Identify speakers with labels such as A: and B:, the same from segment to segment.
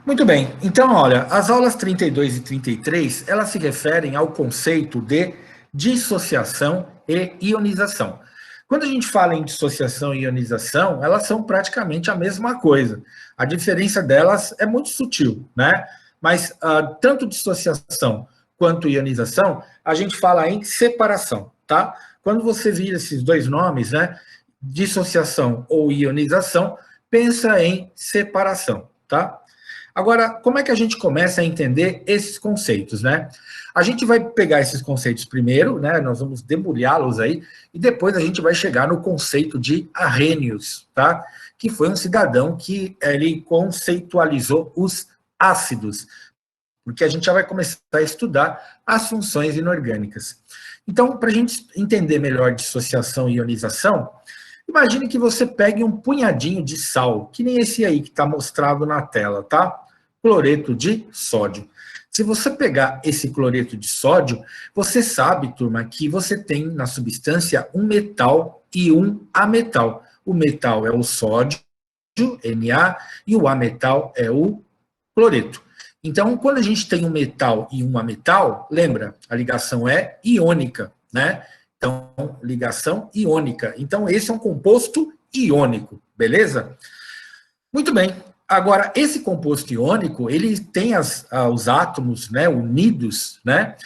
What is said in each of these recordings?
A: Muito bem, então olha, as aulas 32 e 33, elas se referem ao conceito de dissociação e ionização. Quando a gente fala em dissociação e ionização, elas são praticamente a mesma coisa. A diferença delas é muito sutil, né? Mas tanto dissociação quanto ionização, a gente fala em separação, tá? Quando você vira esses dois nomes, né? Dissociação ou ionização, pensa em separação, tá? Agora, como é que a gente começa a entender esses conceitos, né? A gente vai pegar esses conceitos primeiro, né? Nós vamos debulhá-los aí, e depois a gente vai chegar no conceito de Arrhenius, tá? Que foi um cidadão que ele conceitualizou os ácidos, porque a gente já vai começar a estudar as funções inorgânicas. Então, para a gente entender melhor dissociação e ionização, imagine que você pegue um punhadinho de sal, que nem esse aí que está mostrado na tela, tá? Cloreto de sódio. Se você pegar esse cloreto de sódio, você sabe, turma, que você tem na substância um metal e um ametal. O metal é o sódio, Na, e o ametal é o cloreto. Então, quando a gente tem um metal e um ametal, lembra, a ligação é iônica, né? Então, ligação iônica. Então, esse é um composto iônico, beleza? Muito bem. Agora, esse composto iônico, ele tem os átomos, né, unidos, né,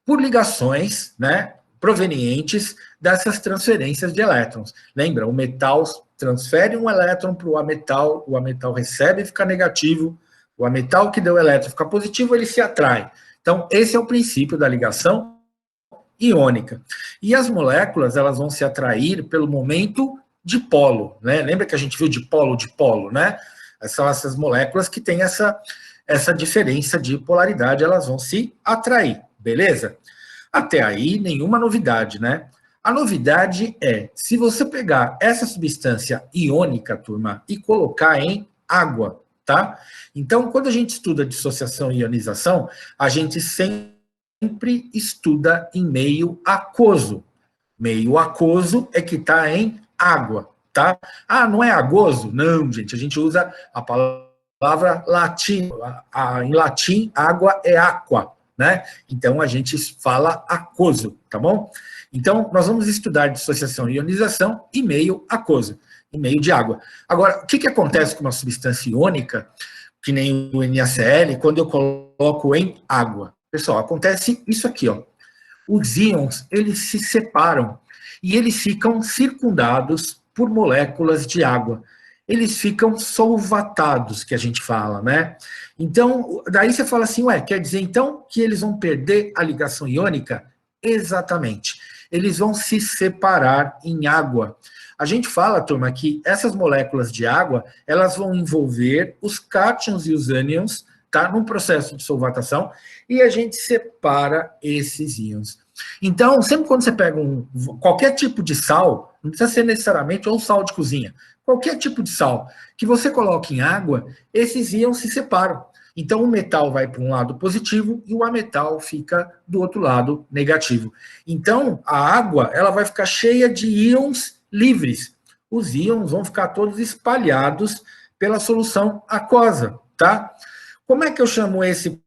A: por ligações, né, provenientes dessas transferências de elétrons. Lembra, o metal transfere um elétron para o ametal recebe e fica negativo, o ametal que deu o elétron fica positivo, ele se atrai. Então, esse é o princípio da ligação iônica. E as moléculas, elas vão se atrair pelo momento dipolo, né? Lembra que a gente viu dipolo, né? São essas moléculas que têm essa diferença de polaridade, elas vão se atrair, beleza? Até aí, nenhuma novidade, né? A novidade é, se você pegar essa substância iônica, turma, e colocar em água, tá? Então, quando a gente estuda dissociação e ionização, a gente sempre estuda em meio aquoso. Meio aquoso é que está em água, tá? Ah, não é agoso? Não, gente, a gente usa a palavra latim. Em latim, água é aqua, né? Então, a gente fala aquoso, tá bom? Então, nós vamos estudar dissociação e ionização em meio aquoso, em meio de água. Agora, o que acontece com uma substância iônica, que nem o NaCl, quando eu coloco em água? Pessoal, acontece isso aqui, ó. Os íons, eles se separam e eles ficam circundados por moléculas de água. Eles ficam solvatados, que a gente fala, né? Então, daí você fala assim, ué, quer dizer então que eles vão perder a ligação iônica? Exatamente. Eles vão se separar em água. A gente fala, turma, que essas moléculas de água, elas vão envolver os cátions e os ânions, tá? Num processo de solvatação, e a gente separa esses íons. Então, sempre quando você pega qualquer tipo de sal, não precisa ser necessariamente ou sal de cozinha, qualquer tipo de sal que você coloque em água, esses íons se separam. Então, o metal vai para um lado positivo e o ametal fica do outro lado negativo. Então, a água ela vai ficar cheia de íons livres. Os íons vão ficar todos espalhados pela solução aquosa, tá? Como é que eu chamo esse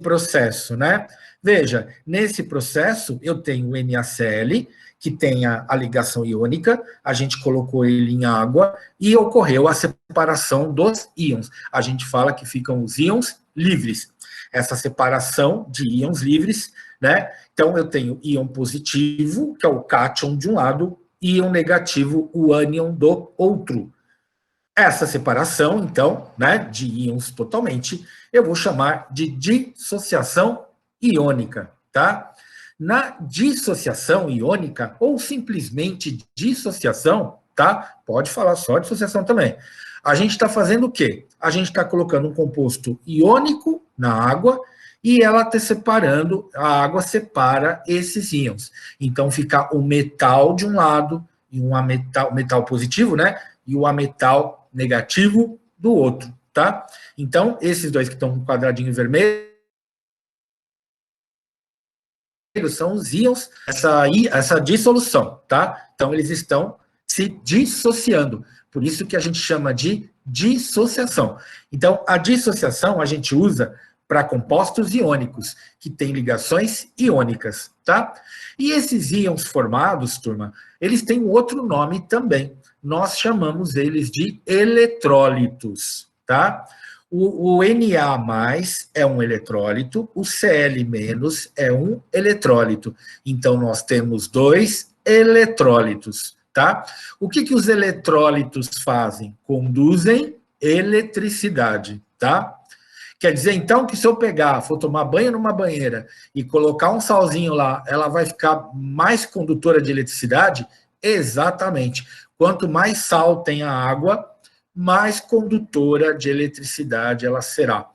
A: processo, né? Veja, nesse processo eu tenho o NaCl, que tem a ligação iônica, a gente colocou ele em água e ocorreu a separação dos íons. A gente fala que ficam os íons livres. Essa separação de íons livres, né? Então eu tenho íon positivo, que é o cátion de um lado, e íon negativo, o ânion do outro. Essa separação, então, né, de íons totalmente, eu vou chamar de dissociação iônica, tá? Na dissociação iônica, ou simplesmente dissociação, tá? Pode falar só dissociação também. A gente está fazendo o quê? A gente está colocando um composto iônico na água e ela está separando, a água separa esses íons. Então, fica o metal de um lado e um metal positivo, né? E o ametal negativo do outro, tá? Então, esses dois que estão com quadradinho vermelho são os íons, essa dissolução, tá? Então, eles estão se dissociando. Por isso que a gente chama de dissociação. Então, a dissociação a gente usa para compostos iônicos, que têm ligações iônicas, tá? E esses íons formados, turma, eles têm outro nome também. Nós chamamos eles de eletrólitos, tá? O Na+ é um eletrólito, o Cl- é um eletrólito. Então, nós temos 2 eletrólitos, tá? O que os eletrólitos fazem? Conduzem eletricidade, tá? Quer dizer, então, que se eu pegar, for tomar banho numa banheira e colocar um salzinho lá, ela vai ficar mais condutora de eletricidade? Exatamente. Quanto mais sal tem a água, mais condutora de eletricidade ela será.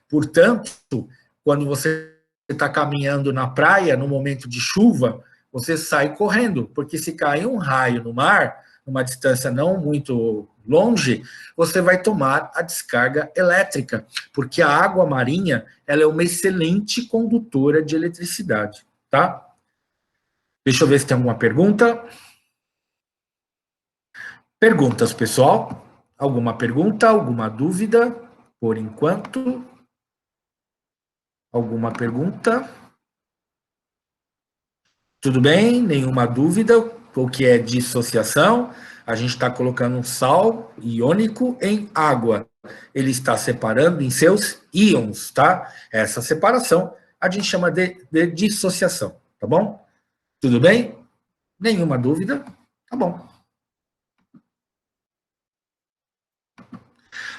A: Portanto, quando você está caminhando na praia, no momento de chuva, você sai correndo, porque se cair um raio no mar, numa distância não muito longe, você vai tomar a descarga elétrica, porque a água marinha ela é uma excelente condutora de eletricidade, tá? Deixa eu ver se tem alguma pergunta. Perguntas, pessoal? Alguma pergunta, alguma dúvida? Por enquanto, alguma pergunta? Tudo bem? Nenhuma dúvida? O que é dissociação? A gente está colocando um sal iônico em água. Ele está separando em seus íons, tá? Essa separação a gente chama de dissociação, tá bom? Tudo bem? Nenhuma dúvida? Tá bom.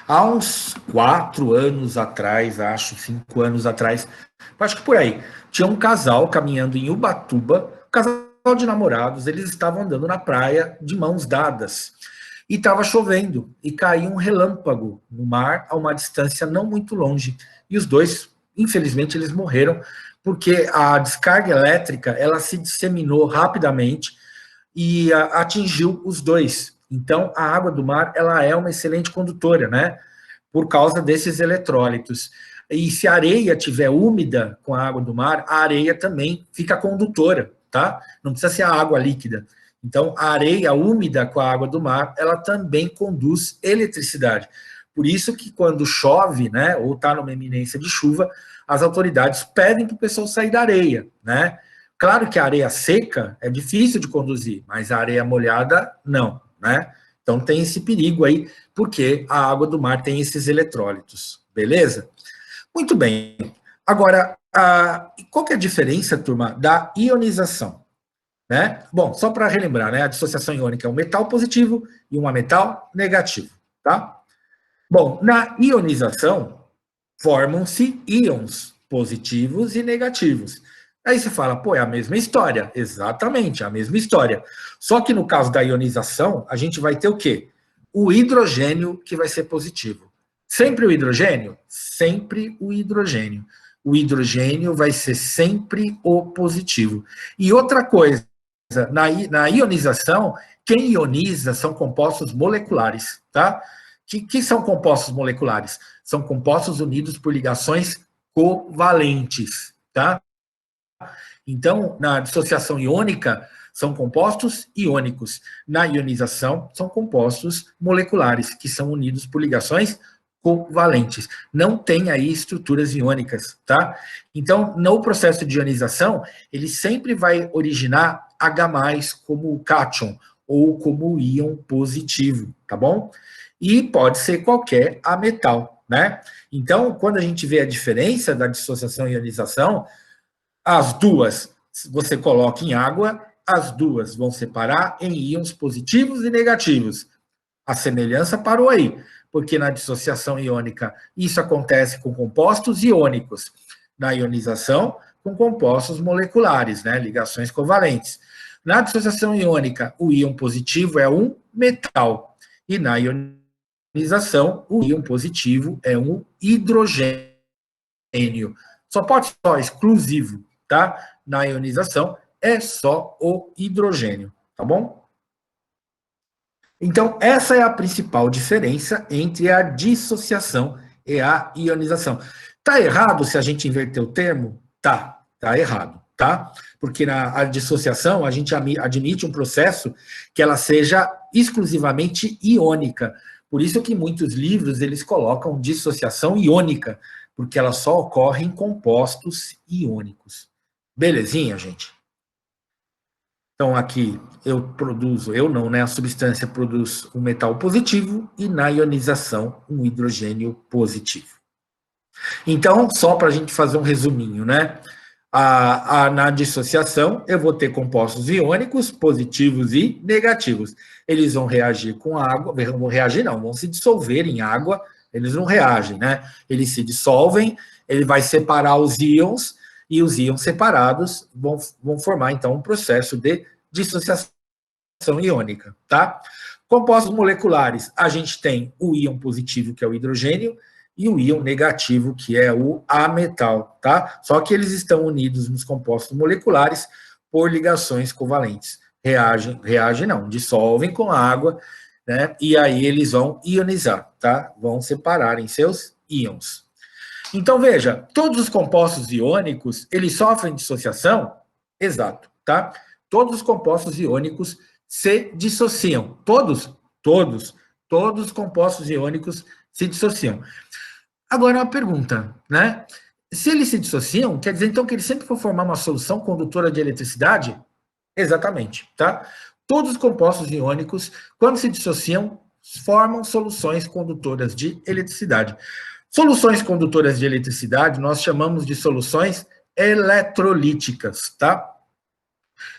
A: Há uns 4 anos atrás, acho, 5 anos atrás, acho que por aí, tinha um casal caminhando em Ubatuba, casal de namorados, eles estavam andando na praia de mãos dadas. E estava chovendo, e caiu um relâmpago no mar a uma distância não muito longe. E os dois, infelizmente, eles morreram, porque a descarga elétrica, ela se disseminou rapidamente e atingiu os dois. Então, a água do mar, ela é uma excelente condutora, né? Por causa desses eletrólitos. E se a areia tiver úmida com a água do mar, a areia também fica condutora, tá? Não precisa ser a água líquida. Então, a areia úmida com a água do mar, ela também conduz eletricidade. Por isso que quando chove, né, ou está numa iminência de chuva, as autoridades pedem para o pessoal sair da areia, né? Claro que a areia seca é difícil de conduzir, mas a areia molhada, não, né? Então tem esse perigo aí, porque a água do mar tem esses eletrólitos, beleza? Muito bem. Agora, qual que é a diferença, turma, da ionização? Né? Bom, só para relembrar, né? A dissociação iônica é um metal positivo e um metal negativo, tá? Bom, na ionização, formam-se íons positivos e negativos. Aí você fala, pô, é a mesma história. Exatamente, é a mesma história. Só que no caso da ionização, a gente vai ter o quê? O hidrogênio que vai ser positivo. Sempre o hidrogênio? Sempre o hidrogênio. O hidrogênio vai ser sempre o positivo. E outra coisa, na ionização, quem ioniza são compostos moleculares, tá? Que são compostos moleculares? São compostos unidos por ligações covalentes, tá? Então, na dissociação iônica, são compostos iônicos. Na ionização, são compostos moleculares, que são unidos por ligações covalentes. Não tem aí estruturas iônicas, tá? Então, no processo de ionização, ele sempre vai originar H+, como o cátion, ou como o íon positivo, tá bom? E pode ser qualquer ametal, né? Então, quando a gente vê a diferença da dissociação e ionização, as duas você coloca em água, as duas vão separar em íons positivos e negativos. A semelhança parou aí, porque na dissociação iônica isso acontece com compostos iônicos, na ionização com compostos moleculares, né, ligações covalentes. Na dissociação iônica, o íon positivo é um metal, e na ionização, o íon positivo é um hidrogênio. Só pode ser só exclusivo, tá? Na ionização é só o hidrogênio, tá bom? Então, essa é a principal diferença entre a dissociação e a ionização. Tá errado se a gente inverter o termo? Tá errado, tá? Porque na dissociação a gente admite um processo que ela seja exclusivamente iônica. Por isso que muitos livros eles colocam dissociação iônica, porque ela só ocorre em compostos iônicos. Belezinha, gente? Então, aqui eu não, né? A substância produz um metal positivo e na ionização um hidrogênio positivo. Então, só para a gente fazer um resuminho, né? Na dissociação, eu vou ter compostos iônicos, positivos e negativos. Eles vão reagir com água, vão reagir não, vão se dissolver em água, eles não reagem, né? Eles se dissolvem, ele vai separar os íons, e os íons separados vão formar, então, um processo de dissociação iônica, tá? Compostos moleculares, a gente tem o íon positivo, que é o hidrogênio, e o íon negativo, que é o ametal, tá? Só que eles estão unidos nos compostos moleculares por ligações covalentes. Reagem não, dissolvem com a água, né? E aí eles vão ionizar, tá? Vão separar em seus íons. Então, veja, todos os compostos iônicos, eles sofrem dissociação? Exato, tá? Todos os compostos iônicos se dissociam. Todos os compostos iônicos se dissociam. Agora, uma pergunta, né? Se eles se dissociam, quer dizer então que eles sempre vão formar uma solução condutora de eletricidade? Exatamente, tá? Todos os compostos iônicos, quando se dissociam, formam soluções condutoras de eletricidade. Soluções condutoras de eletricidade nós chamamos de soluções eletrolíticas, tá?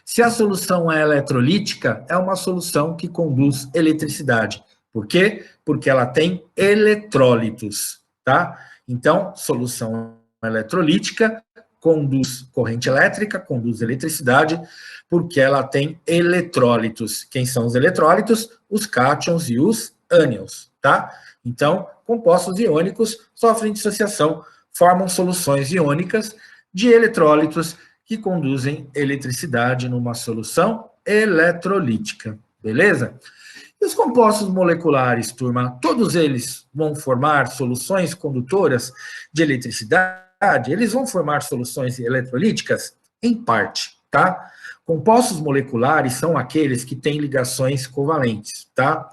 A: Se a solução é eletrolítica, é uma solução que conduz eletricidade. Por quê? Porque ela tem eletrólitos, tá? Então, solução eletrolítica conduz corrente elétrica, conduz eletricidade, porque ela tem eletrólitos. Quem são os eletrólitos? Os cátions e os ânions, tá? Então, compostos iônicos sofrem dissociação, formam soluções iônicas de eletrólitos que conduzem eletricidade numa solução eletrolítica, beleza? E os compostos moleculares, turma, todos eles vão formar soluções condutoras de eletricidade? Eles vão formar soluções eletrolíticas? Em parte, tá? Compostos moleculares são aqueles que têm ligações covalentes, tá?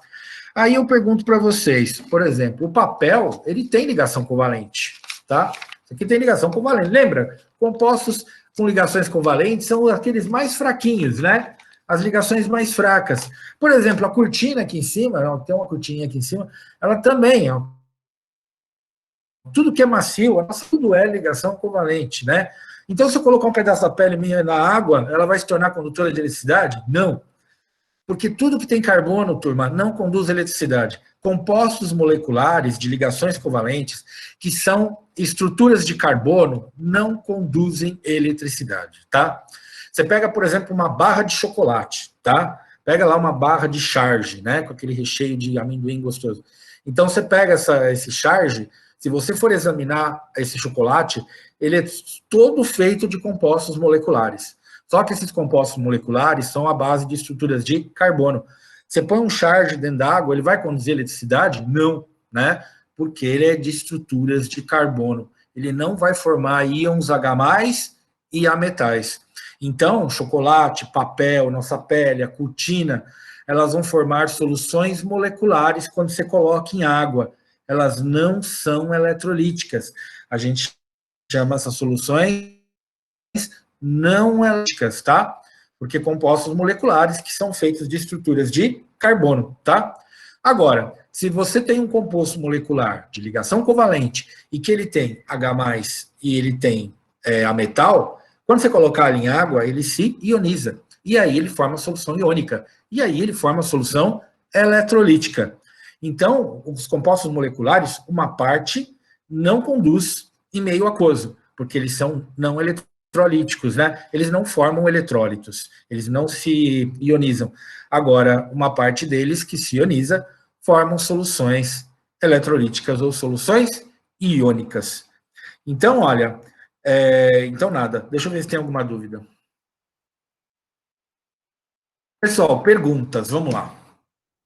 A: Aí eu pergunto para vocês, por exemplo, o papel, ele tem ligação covalente, tá? Isso aqui tem ligação covalente. Lembra? Compostos com ligações covalentes são aqueles mais fraquinhos, né? As ligações mais fracas. Por exemplo, a cortina aqui em cima, ó, tem uma cortininha aqui em cima, ela também, ó, tudo que é macio, tudo é ligação covalente, né? Então, se eu colocar um pedaço da pele minha na água, ela vai se tornar condutora de eletricidade? Não. Porque tudo que tem carbono, turma, não conduz eletricidade. Compostos moleculares de ligações covalentes, que são estruturas de carbono, não conduzem eletricidade, tá? Você pega, por exemplo, uma barra de chocolate, tá? Pega lá uma barra de charge, né? Com aquele recheio de amendoim gostoso. Então, você pega esse charge, se você for examinar esse chocolate, ele é todo feito de compostos moleculares. Só que esses compostos moleculares são a base de estruturas de carbono. Você põe um charge dentro da água, ele vai conduzir eletricidade? Não, né? Porque ele é de estruturas de carbono. Ele não vai formar íons H+, e A metais. Então, chocolate, papel, nossa pele, a cortina, elas vão formar soluções moleculares quando você coloca em água. Elas não são eletrolíticas. A gente chama essas soluções não elásticas, tá? Porque compostos moleculares que são feitos de estruturas de carbono, tá? Agora, se você tem um composto molecular de ligação covalente e que ele tem H+, e ele tem a metal, quando você colocar ele em água, ele se ioniza. E aí ele forma solução iônica. E aí ele forma solução eletrolítica. Então, os compostos moleculares, uma parte não conduz em meio aquoso, porque eles são não eletrolíticos, né? Eles não formam eletrólitos, eles não se ionizam. Agora, uma parte deles que se ioniza formam soluções eletrolíticas ou soluções iônicas. Então, olha, então nada. Deixa eu ver se tem alguma dúvida. Pessoal, perguntas, vamos lá.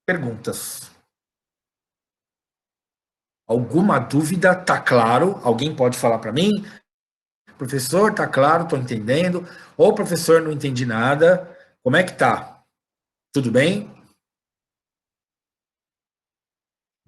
A: Perguntas. Alguma dúvida? Tá claro? Alguém pode falar para mim? Professor, tá claro, estou entendendo. Ou professor, não entendi nada. Como é que tá? Tudo bem?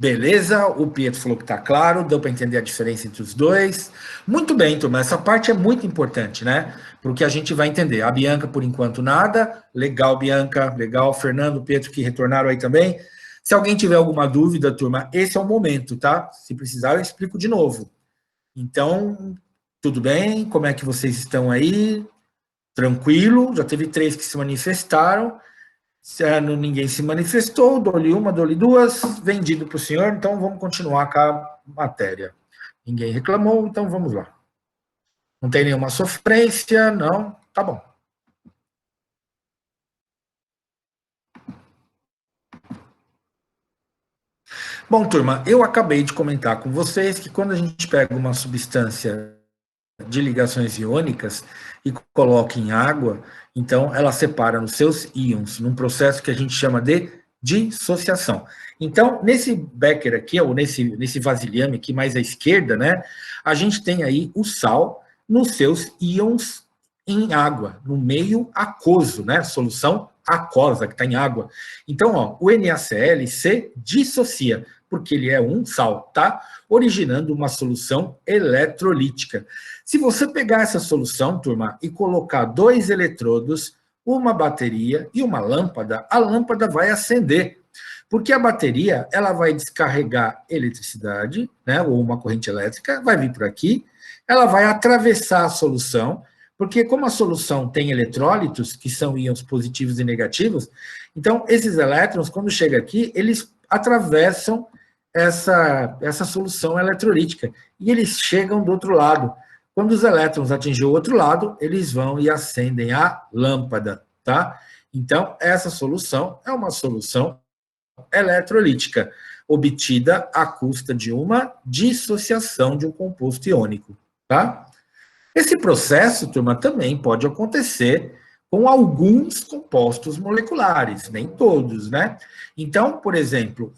A: Beleza, o Pietro falou que está claro, deu para entender a diferença entre os dois. Muito bem, turma, essa parte é muito importante, né? Porque a gente vai entender. A Bianca, por enquanto, nada. Legal, Bianca, legal. Fernando, Pietro, que retornaram aí também. Se alguém tiver alguma dúvida, turma, esse é o momento, tá? Se precisar, eu explico de novo. Então, tudo bem? Como é que vocês estão aí? Tranquilo? Já teve 3 que se manifestaram. Se ninguém se manifestou, dou-lhe uma, dou-lhe duas, vendido para o senhor, então vamos continuar com a matéria. Ninguém reclamou, então vamos lá. Não tem nenhuma sofrência, não? Tá bom. Bom, turma, eu acabei de comentar com vocês que quando a gente pega uma substância de ligações iônicas e coloca em água, então ela separa nos seus íons, num processo que a gente chama de dissociação. Então, nesse becker aqui, ou nesse vasilhame aqui mais à esquerda, né, a gente tem aí o sal nos seus íons em água, no meio aquoso, né, solução aquosa que está em água. Então, ó, o NaCl se dissocia, porque ele é um sal, tá? Originando uma solução eletrolítica. Se você pegar essa solução, turma, e colocar 2 eletrodos, uma bateria e uma lâmpada, a lâmpada vai acender. Porque a bateria, ela vai descarregar eletricidade, né, ou uma corrente elétrica, vai vir por aqui, ela vai atravessar a solução, porque como a solução tem eletrólitos, que são íons positivos e negativos, então esses elétrons, quando chegam aqui, eles atravessam essa solução eletrolítica, e eles chegam do outro lado. Quando os elétrons atingem o outro lado, eles vão e acendem a lâmpada, tá? Então, essa solução é uma solução eletrolítica, obtida à custa de uma dissociação de um composto iônico, tá? Esse processo, turma, também pode acontecer com alguns compostos moleculares, nem todos, né? Então, por exemplo,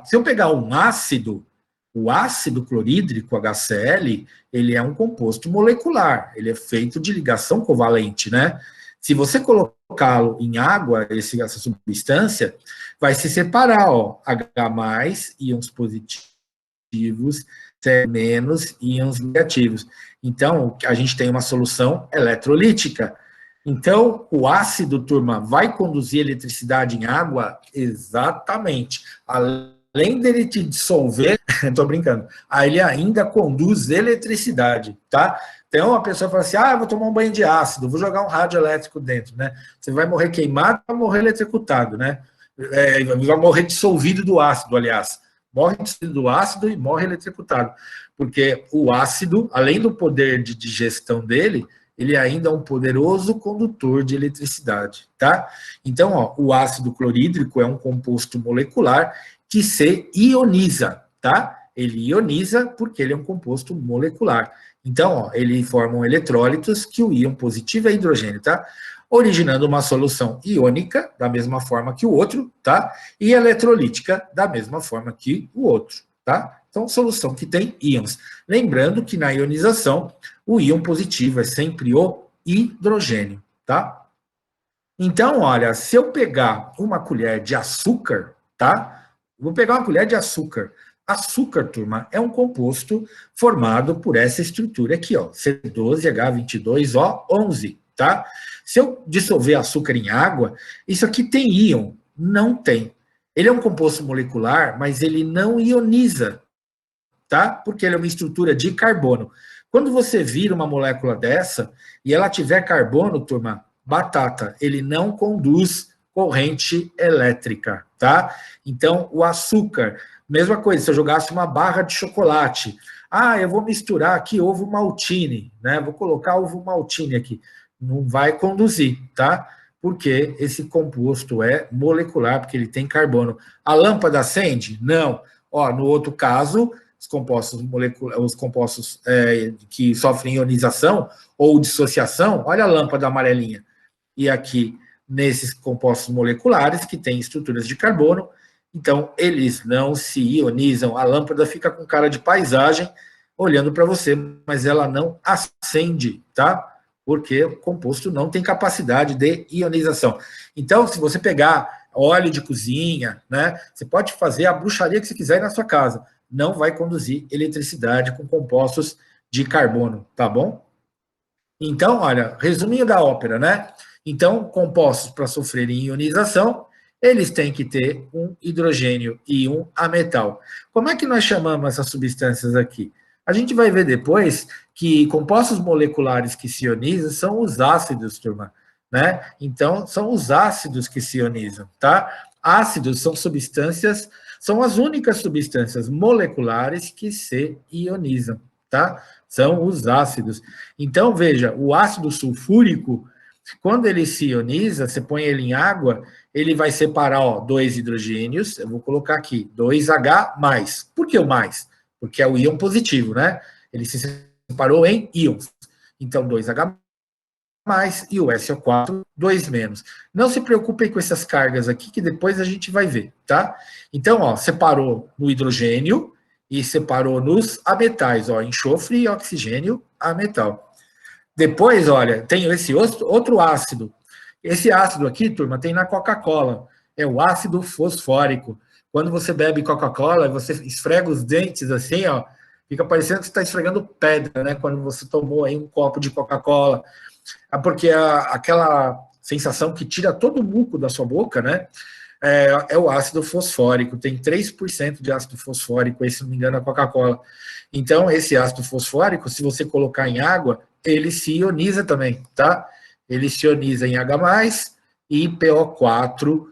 A: se eu pegar um ácido, o ácido clorídrico, HCl, ele é um composto molecular, ele é feito de ligação covalente, né? Se você colocá-lo em água, essa substância, vai se separar, ó, H+, íons positivos, C- íons negativos. Então, a gente tem uma solução eletrolítica. Então, o ácido, turma, vai conduzir eletricidade em água? Exatamente. Além dele te dissolver, estou brincando, aí ele ainda conduz eletricidade, tá? Então, a pessoa fala assim, eu vou tomar um banho de ácido, vou jogar um rádio elétrico dentro, né? Você vai morrer queimado, vai morrer eletrocutado, né? Vai morrer dissolvido do ácido, aliás. Morre dissolvido do ácido e morre eletrocutado. Porque o ácido, além do poder de digestão dele, ele ainda é um poderoso condutor de eletricidade, tá? Então, ó, o ácido clorídrico é um composto molecular que se ioniza, tá? Ele ioniza porque ele é um composto molecular. Então, ó, ele forma eletrólitos que o íon positivo é hidrogênio, tá? Originando uma solução iônica, da mesma forma que o outro, tá? E eletrolítica, da mesma forma que o outro, tá? Então, solução que tem íons. Lembrando que na ionização, o íon positivo é sempre o hidrogênio, tá? Então, olha, se eu pegar uma colher de açúcar, tá? Vou pegar uma colher de açúcar. Açúcar, turma, é um composto formado por essa estrutura aqui, ó, C12H22O11, tá? Se eu dissolver açúcar em água, isso aqui tem íon? Não tem. Ele é um composto molecular, mas ele não ioniza, tá? Porque ele é uma estrutura de carbono. Quando você vira uma molécula dessa e ela tiver carbono, turma, batata, ele não conduz corrente elétrica, tá? Então, o açúcar, mesma coisa, se eu jogasse uma barra de chocolate, eu vou misturar aqui ovo maltine, né? Vou colocar ovo maltine aqui. Não vai conduzir, tá? Porque esse composto é molecular, porque ele tem carbono. A lâmpada acende? Não. Ó, no outro caso, os compostos que sofrem ionização ou dissociação, olha a lâmpada amarelinha. E aqui, nesses compostos moleculares, que têm estruturas de carbono, então eles não se ionizam. A lâmpada fica com cara de paisagem, olhando para você, mas ela não acende, tá? Porque o composto não tem capacidade de ionização. Então, se você pegar óleo de cozinha, né? Você pode fazer a bruxaria que você quiser na sua casa. Não vai conduzir eletricidade com compostos de carbono, tá bom? Então, olha, resuminho da ópera, né? Então, compostos para sofrerem ionização, eles têm que ter um hidrogênio e um ametal. Como é que nós chamamos essas substâncias aqui? A gente vai ver depois que compostos moleculares que se ionizam são os ácidos, turma, né? Então, são os ácidos que se ionizam, tá? Ácidos são substâncias, são as únicas substâncias moleculares que se ionizam, tá? São os ácidos. Então, veja, o ácido sulfúrico, quando ele se ioniza, você põe ele em água, ele vai separar, ó, dois hidrogênios, eu vou colocar aqui, 2H+. Por que o mais? Porque é o íon positivo, né? Ele se separou em íons. Então, 2H+, e o SO4, 2-. Não se preocupem com essas cargas aqui, que depois a gente vai ver, tá? Então, ó, separou no hidrogênio, e separou nos ametais, ó, enxofre e oxigênio ametal. Depois, olha, tem esse outro ácido. Esse ácido aqui, turma, tem na Coca-Cola. É o ácido fosfórico. Quando você bebe Coca-Cola, você esfrega os dentes assim, ó, fica parecendo que você está esfregando pedra, né? Quando você tomou aí um copo de Coca-Cola. Porque aquela sensação que tira todo o muco da sua boca, né? É o ácido fosfórico, tem 3% de ácido fosfórico, aí, se não me engano, a Coca-Cola. Então, esse ácido fosfórico, se você colocar em água, ele se ioniza também, tá? Ele se ioniza em H+, e PO4,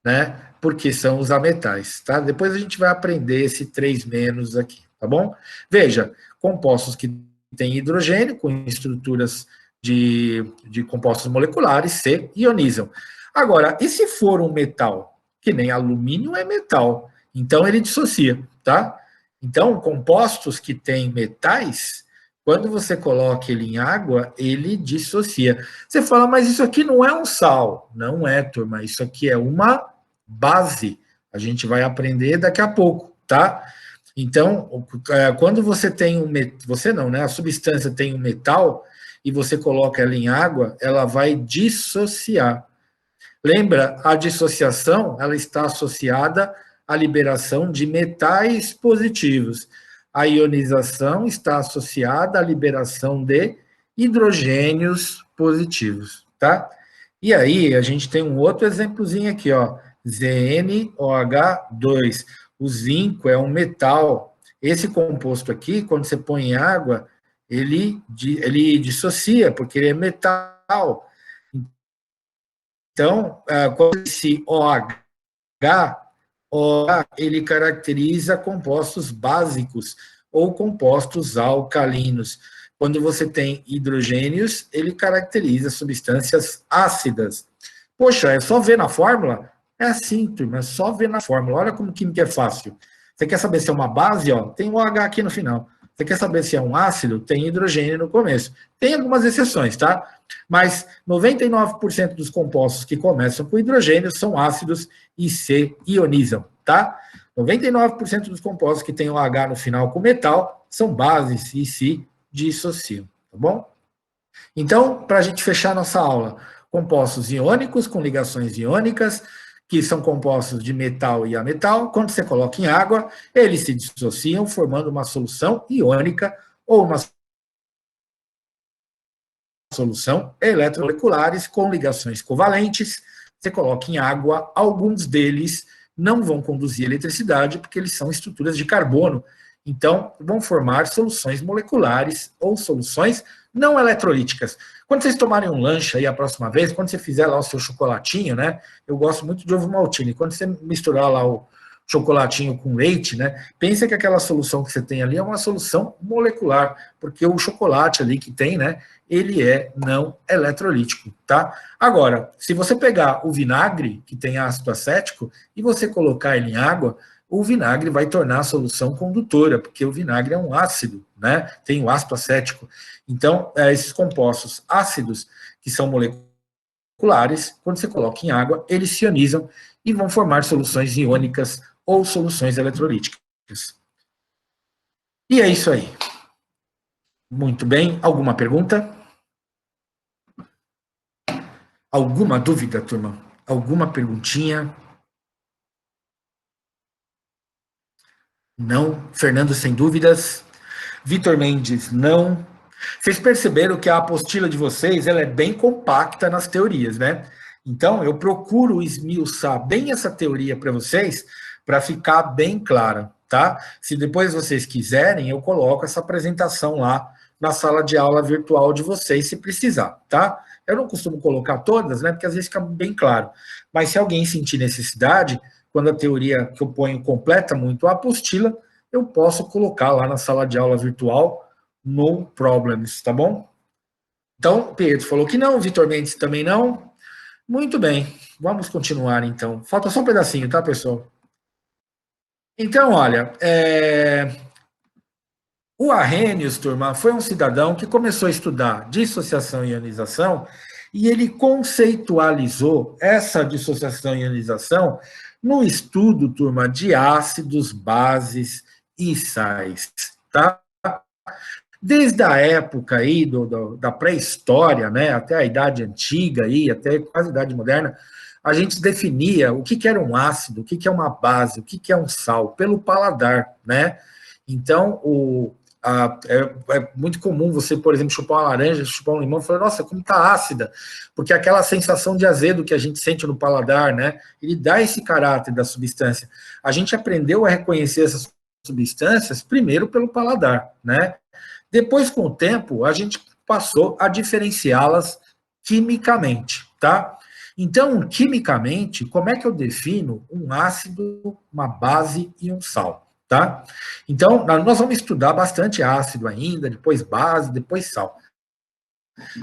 A: né? Porque são os ametais, tá? Depois a gente vai aprender esse 3- aqui, tá bom? Veja, compostos que têm hidrogênio, com estruturas de compostos moleculares, se ionizam. Agora, e se for um metal? Que nem alumínio é metal, então ele dissocia, tá? Então, compostos que têm metais, quando você coloca ele em água, ele dissocia. Você fala, mas isso aqui não é um sal. Não é, turma, isso aqui é uma base. A gente vai aprender daqui a pouco, tá? Então, quando você tem você não, né? A substância tem um metal e você coloca ela em água, ela vai dissociar. Lembra, a dissociação, ela está associada à liberação de metais positivos. A ionização está associada à liberação de hidrogênios positivos, tá? E aí, a gente tem um outro exemplozinho aqui, ó, ZnOH2. O zinco é um metal. Esse composto aqui, quando você põe em água, ele dissocia, porque ele é metal. Então, quando esse OH, ele caracteriza compostos básicos ou compostos alcalinos. Quando você tem hidrogênios, ele caracteriza substâncias ácidas. Poxa, é só ver na fórmula? É assim, turma, é só ver na fórmula. Olha como química é fácil. Você quer saber se é uma base? Ó, tem um OH aqui no final. Você quer saber se é um ácido? Tem hidrogênio no começo. Tem algumas exceções, tá? Mas 99% dos compostos que começam com hidrogênio são ácidos e se ionizam, tá? 99% dos compostos que têm o H no final com metal são bases e se dissociam, tá bom? Então, para a gente fechar nossa aula, compostos iônicos com ligações iônicas, que são compostos de metal e ametal, quando você coloca em água, eles se dissociam, formando uma solução iônica ou uma solução eletromoleculares com ligações covalentes. Você coloca em água, alguns deles não vão conduzir eletricidade, porque eles são estruturas de carbono. Então, vão formar soluções moleculares ou soluções não eletrolíticas. Quando vocês tomarem um lanche aí a próxima vez, quando você fizer lá o seu chocolatinho, né? Eu gosto muito de ovo maltine. Quando você misturar lá o chocolatinho com leite, né? Pensa que aquela solução que você tem ali é uma solução molecular, porque o chocolate ali que tem, né? Ele é não eletrolítico, tá? Agora, se você pegar o vinagre, que tem ácido acético, e você colocar ele em água, o vinagre vai tornar a solução condutora, porque o vinagre é um ácido, né? Tem o ácido acético. Então, esses compostos ácidos, que são moleculares, quando você coloca em água, eles se ionizam e vão formar soluções iônicas ou soluções eletrolíticas. E é isso aí. Muito bem. Alguma pergunta? Alguma dúvida, turma? Alguma perguntinha? Não. Fernando, sem dúvidas. Vitor Mendes, não. Vocês perceberam que a apostila de vocês ela é bem compacta nas teorias, né? Então, eu procuro esmiuçar bem essa teoria para vocês, para ficar bem clara, tá? Se depois vocês quiserem, eu coloco essa apresentação lá na sala de aula virtual de vocês, se precisar, tá? Eu não costumo colocar todas, né? Porque às vezes fica bem claro. Mas se alguém sentir necessidade, quando a teoria que eu ponho completa muito a apostila, eu posso colocar lá na sala de aula virtual, no problems, tá bom? Então, Pedro falou que não, Vitor Mendes também não. Muito bem, vamos continuar então. Falta só um pedacinho, tá, pessoal? Então, olha, o Arrhenius, turma, foi um cidadão que começou a estudar dissociação e ionização e ele conceitualizou essa dissociação e ionização no estudo, turma, de ácidos, bases e sais, tá? Desde a época aí da pré-história, né, até a Idade Antiga, aí, até quase a Idade Moderna, a gente definia o que era um ácido, o que é uma base, o que é um sal, pelo paladar, né? Então, é muito comum você, por exemplo, chupar uma laranja, chupar um limão e falar, nossa, como está ácida, porque aquela sensação de azedo que a gente sente no paladar, né? Ele dá esse caráter da substância. A gente aprendeu a reconhecer essas substâncias primeiro pelo paladar, né? Depois, com o tempo, a gente passou a diferenciá-las quimicamente, tá? Então, quimicamente, como é que eu defino um ácido, uma base e um sal, tá? Então, nós vamos estudar bastante ácido ainda, depois base, depois sal.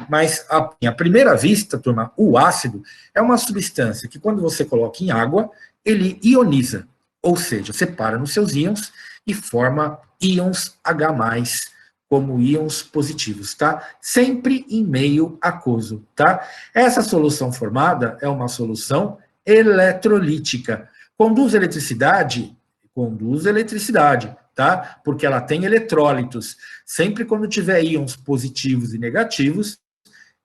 A: Mas, à primeira vista, turma, o ácido é uma substância que, quando você coloca em água, ele ioniza, ou seja, separa nos seus íons e forma íons H+, como íons positivos, tá? Sempre em meio aquoso, tá? Essa solução formada é uma solução eletrolítica. Conduz eletricidade? Conduz eletricidade, tá? Porque ela tem eletrólitos. Sempre quando tiver íons positivos e negativos,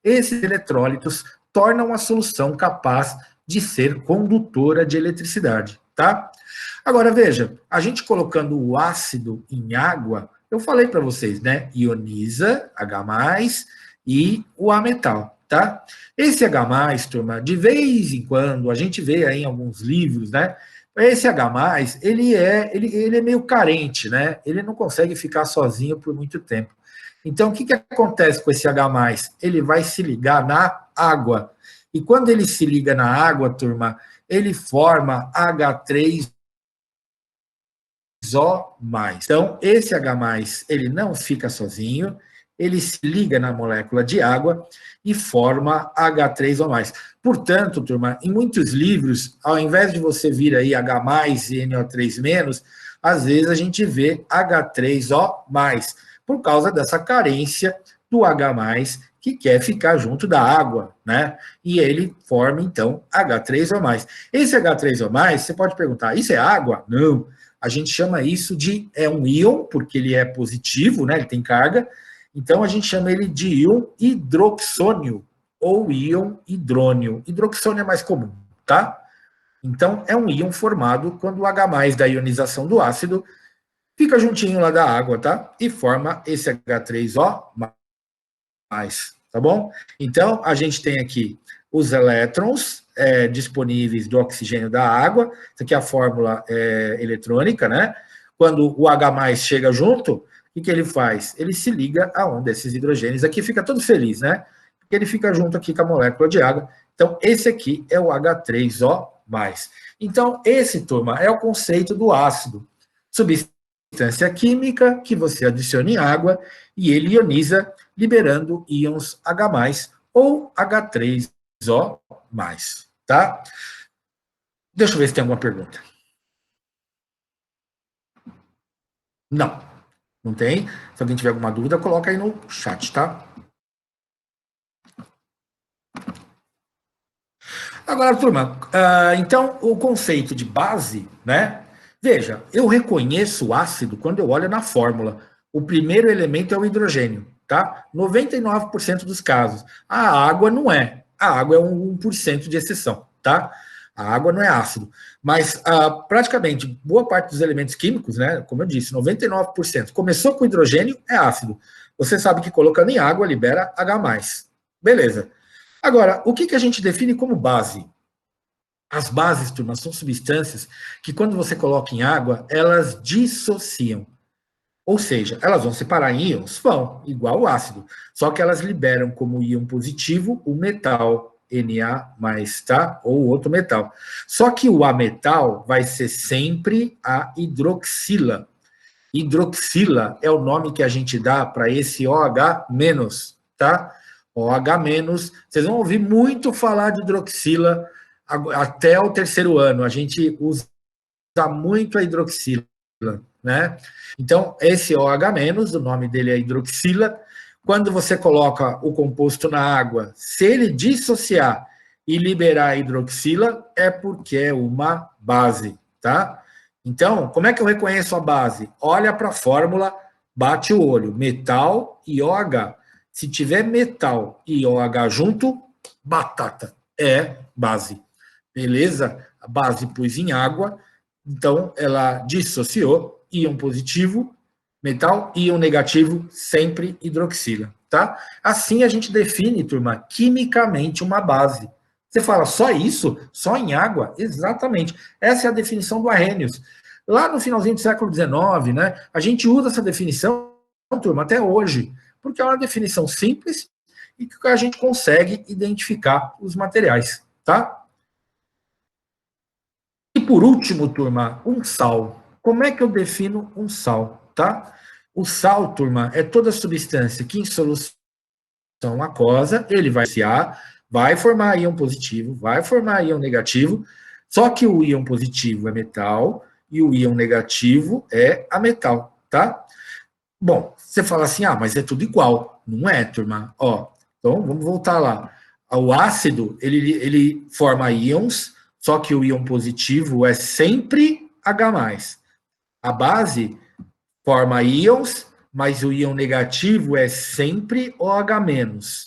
A: esses eletrólitos tornam a solução capaz de ser condutora de eletricidade, tá? Agora, veja, a gente colocando o ácido em água, eu falei para vocês, né? Ioniza, H+, e o A metal, tá? Esse H+, turma, de vez em quando, a gente vê aí em alguns livros, né? Esse H+, ele é meio carente, né? Ele não consegue ficar sozinho por muito tempo. Então, o que acontece com esse H+? Ele vai se ligar na água. E quando ele se liga na água, turma, ele forma H3O+. Então, esse H+, ele não fica sozinho, ele se liga na molécula de água e forma H3O+. Portanto, turma, em muitos livros, ao invés de você vir aí H+ e NO3-, às vezes a gente vê H3O+, por causa dessa carência do H+, que quer ficar junto da água, né? E ele forma, então, H3O+. Esse H3O+, você pode perguntar, isso é água? Não. A gente chama isso de um íon, porque ele é positivo, né? Ele tem carga. Então, a gente chama ele de íon hidroxônio ou íon hidrônio. Hidroxônio é mais comum, tá? Então, é um íon formado quando o H+ da ionização do ácido fica juntinho lá da água, tá? E forma esse H3O+, tá bom? Então, a gente tem aqui os elétrons disponíveis do oxigênio da água, isso aqui é a fórmula eletrônica, né? Quando o H+ chega junto, o que ele faz? Ele se liga a um desses hidrogênios aqui, fica todo feliz, né? Porque ele fica junto aqui com a molécula de água. Então, esse aqui é o H3O+. Então, esse, turma, é o conceito do ácido. Substância química que você adiciona em água e ele ioniza, liberando íons H+, ou H3O+, tá? Deixa eu ver se tem alguma pergunta. Não, não tem. Se alguém tiver alguma dúvida, coloca aí no chat, tá? Agora, turma, então o conceito de base, né? Veja, eu reconheço o ácido quando eu olho na fórmula. O primeiro elemento é o hidrogênio, tá? 99% dos casos. A água não é. A água é um 1% de exceção, tá? A água não é ácido. Mas praticamente boa parte dos elementos químicos, né, como eu disse, 99%, começou com hidrogênio, é ácido. Você sabe que colocando em água libera H+. Beleza. Agora, o que a gente define como base? As bases, turma, são substâncias que quando você coloca em água, elas dissociam. Ou seja, elas vão separar em íons? Vão, igual o ácido. Só que elas liberam como íon positivo o metal, Na+, tá? Ou outro metal. Só que o ametal vai ser sempre a hidroxila. Hidroxila é o nome que a gente dá para esse OH-, tá? OH-, vocês vão ouvir muito falar de hidroxila até o terceiro ano. A gente usa muito a hidroxila, né? Então, esse OH-, o nome dele é hidroxila. Quando você coloca o composto na água, se ele dissociar e liberar a hidroxila, é porque é uma base, tá? Então, como é que eu reconheço a base? Olha para a fórmula, bate o olho, metal e OH. Se tiver metal e OH junto, batata, é base. Beleza? A base pus em água, então ela dissociou, íon positivo, metal, íon negativo, sempre hidroxila, tá? Assim a gente define, turma, quimicamente uma base. Você fala, só isso? Só em água? Exatamente. Essa é a definição do Arrhenius. Lá no finalzinho do século XIX, né, a gente usa essa definição, turma, até hoje, porque é uma definição simples e que a gente consegue identificar os materiais, tá? E por último, turma, um sal. Como é que eu defino um sal, tá? O sal, turma, é toda substância que em solução aquosa, ele vai associar, vai formar íon positivo, vai formar íon negativo, só que o íon positivo é metal e o íon negativo é ametal, tá? Bom, você fala assim, mas é tudo igual. Não é, turma. Ó, então, vamos voltar lá. O ácido, ele forma íons, só que o íon positivo é sempre H+. A base forma íons, mas o íon negativo é sempre OH-,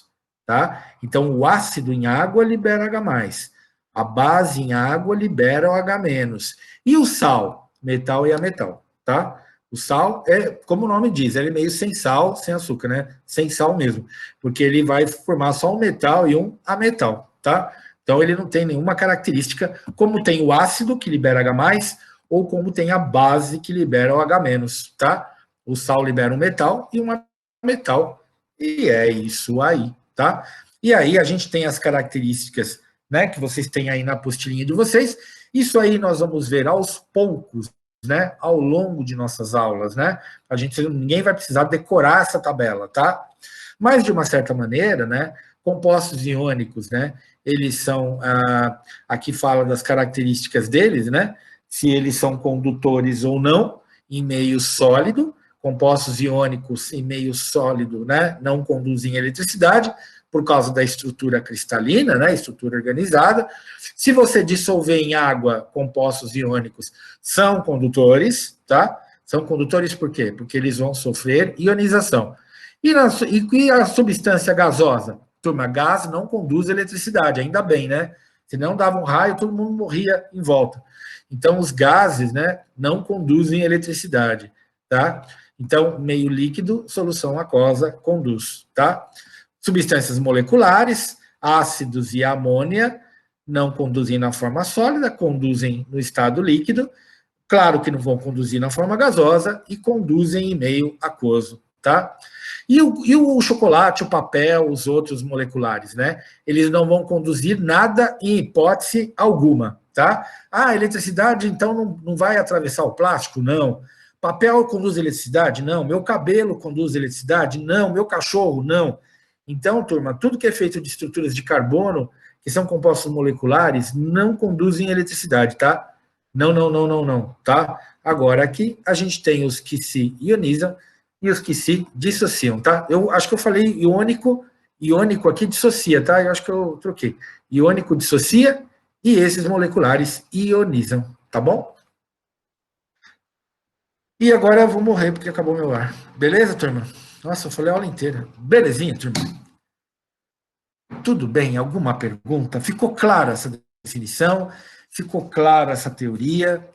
A: tá? Então, o ácido em água libera H+. A base em água libera OH-. E o sal? Metal e ametal, tá? O sal é, como o nome diz, ele é meio sem sal, sem açúcar, né? Sem sal mesmo, porque ele vai formar só um metal e um ametal, tá? Então ele não tem nenhuma característica, como tem o ácido que libera H+, ou como tem a base que libera o H-, tá? O sal libera um metal e um metal, e é isso aí, tá? E aí a gente tem as características, né, que vocês têm aí na apostilinha de vocês. Isso aí nós vamos ver aos poucos, né, ao longo de nossas aulas, né? Ninguém vai precisar decorar essa tabela, tá? Mas de uma certa maneira, né, compostos iônicos, né, eles são, aqui fala das características deles, né? Se eles são condutores ou não em meio sólido. Compostos iônicos em meio sólido, né, não conduzem eletricidade por causa da estrutura cristalina, né, estrutura organizada. Se você dissolver em água, compostos iônicos são condutores, tá? São condutores por quê? Porque eles vão sofrer ionização. E a substância gasosa? Turma, gás não conduz eletricidade, ainda bem, né? Se não dava um raio, todo mundo morria em volta. Então, os gases, né, não conduzem eletricidade, tá? Então, meio líquido, solução aquosa, conduz, tá? Substâncias moleculares, ácidos e amônia, não conduzem na forma sólida, conduzem no estado líquido. Claro que não vão conduzir na forma gasosa e conduzem em meio aquoso, tá? E o chocolate, o papel, os outros moleculares, né? Eles não vão conduzir nada em hipótese alguma, tá? A eletricidade, então, não vai atravessar o plástico? Não. Papel conduz eletricidade? Não. Meu cabelo conduz eletricidade? Não. Meu cachorro? Não. Então, turma, tudo que é feito de estruturas de carbono, que são compostos moleculares, não conduzem eletricidade, tá? Não, não, não, não, não, tá? Agora, aqui a gente tem os que se ionizam e os que se dissociam, tá? Eu acho que eu falei iônico aqui dissocia, tá? Eu acho que eu troquei. Iônico dissocia e esses moleculares ionizam, tá bom? E agora eu vou morrer porque acabou meu ar. Beleza, turma? Nossa, eu falei a aula inteira. Belezinha, turma? Tudo bem? Alguma pergunta? Ficou clara essa definição? Ficou clara essa teoria?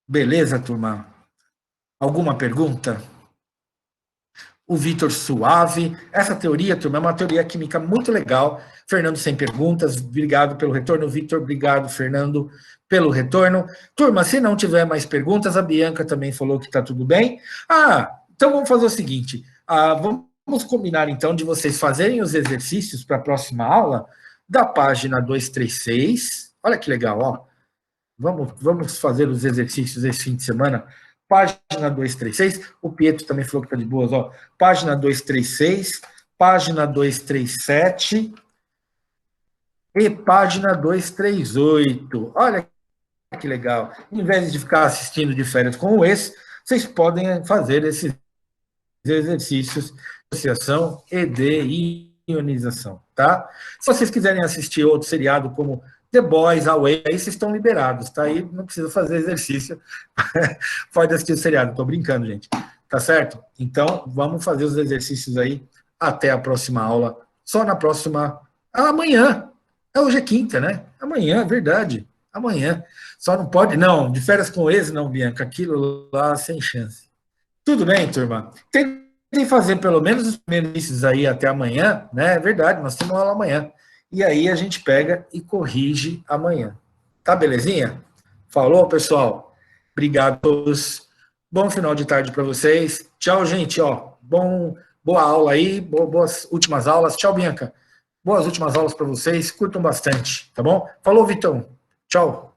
A: Beleza, turma? Alguma pergunta? O Vitor Suave. Essa teoria, turma, é uma teoria química muito legal. Fernando, sem perguntas, obrigado pelo retorno. Vitor, obrigado, Fernando, pelo retorno. Turma, se não tiver mais perguntas, a Bianca também falou que está tudo bem. Então vamos fazer o seguinte: vamos combinar então de vocês fazerem os exercícios para a próxima aula da página 236. Olha que legal, ó. Vamos fazer os exercícios esse fim de semana. Página 236. O Pietro também falou que está de boas, ó. Página 236, página 237 e página 238. Olha que legal. Em vez de ficar assistindo de férias como esse, vocês podem fazer esses exercícios de associação e de ionização, tá? Se vocês quiserem assistir outro seriado como The Boys, Away, aí vocês estão liberados, tá? Aí não precisa fazer exercício, pode assistir o seriado, tô brincando, gente, tá certo? Então, vamos fazer os exercícios aí até a próxima aula, só na próxima, amanhã, hoje é quinta, né? Amanhã, é verdade, amanhã, só não pode, não, de férias com ex, não, Bianca, aquilo lá sem chance. Tudo bem, turma? Tentem fazer pelo menos os primeiros exercícios aí até amanhã, né? É verdade, nós temos aula amanhã. E aí a gente pega e corrige amanhã. Tá belezinha? Falou, pessoal. Obrigado a todos. Bom final de tarde para vocês. Tchau, gente. Ó, boa aula aí, boas últimas aulas. Tchau, Bianca. Boas últimas aulas para vocês. Curtam bastante, tá bom? Falou, Vitão. Tchau.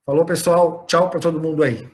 A: Falou, pessoal. Tchau para todo mundo aí.